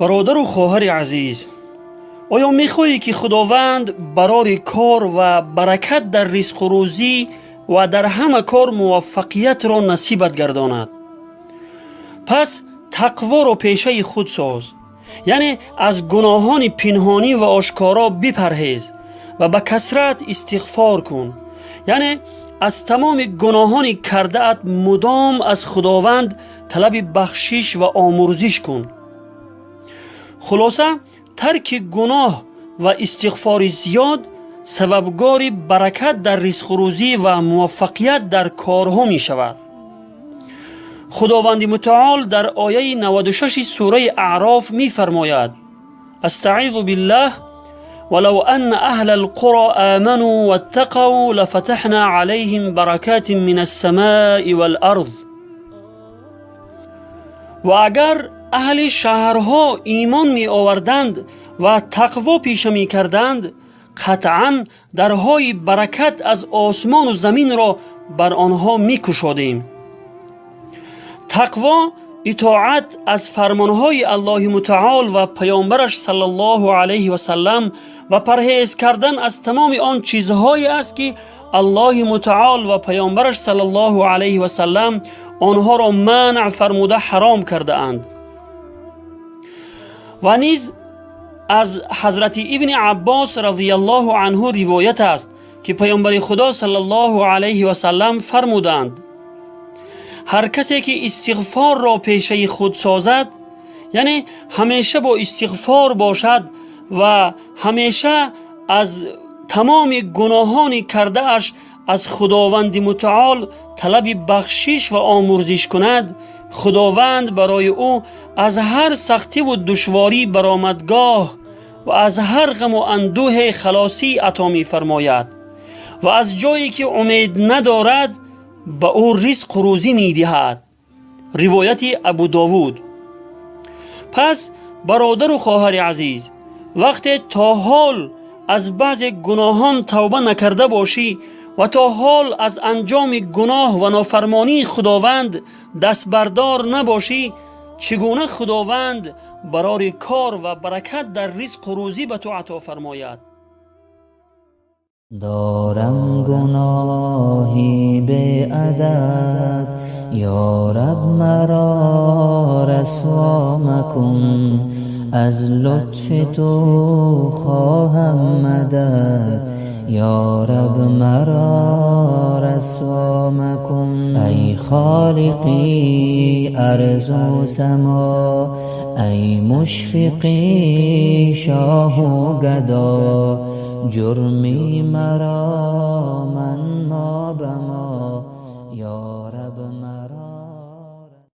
برادر و خواهر عزیز، آیا میخواهی که خداوند برای کار و برکت در رزق و روزی و در همه کار موفقیت را نصیبت گرداند؟ پس تقوا را پیشه خود ساز، یعنی از گناهان پنهانی و آشکارا بپرهیز و به کثرت استغفار کن، یعنی از تمام گناهان کرده ات مدام از خداوند طلب بخشش و آمرزش کن. خلاصه ترک گناه و استغفار زیاد سببگار برکت در رزق و روزی و موفقیت در کارها می شود. خداوند متعال در آیه 96 سوره اعراف می فرماید: استعیذ بالله ولو ان اهل القرى آمنوا واتقوا لفتحنا عليهم برکات من السماء والارض. و اگر اهل شهرها ایمان می آوردند و تقوا پیشه می کردند، قطعاً درهای برکت از آسمان و زمین را بر آنها می کشادیم. تقوا اطاعت از فرمانهای الله متعال و پیامبرش صلی الله علیه و سلم و پرهیز کردن از تمام آن چیزهایی است که الله متعال و پیامبرش صلی الله علیه و سلم آنها را منع فرموده حرام کرده اند. و نیز از حضرت ابن عباس رضی الله عنه روایت است که پیامبر خدا صلی الله علیه و سلم فرمودند: هر کسی که استغفار را پیشه خود سازد، یعنی همیشه با استغفار باشد و همیشه از تمام گناهان کرده اش از خداوند متعال طلب بخشش و آمرزش کند، خداوند برای او از هر سختی و دشواری برآمدگاه و از هر غم و اندوه خلاصی عطا می فرماید و از جایی که امید ندارد به او رزق و روزی می دهد. روایت ابو داود. پس برادر و خواهر عزیز، وقتی تا حال از بعض گناهان توبه نکرده باشی و تا حال از انجام گناه و نافرمانی خداوند دست بردار نباشی، چگونه خداوند برای کار و برکت در رزق و روزی به تو عطا فرماید؟ دارم گناهی به عدد، یا رب مرا رسوا مکن. از لطف تو خواهم مدد، یا رب مرا رسوا مکن. ای خالقی ارض و سما، ای مشفقی شاه و گدا. جرمی مرا من ما بما، یا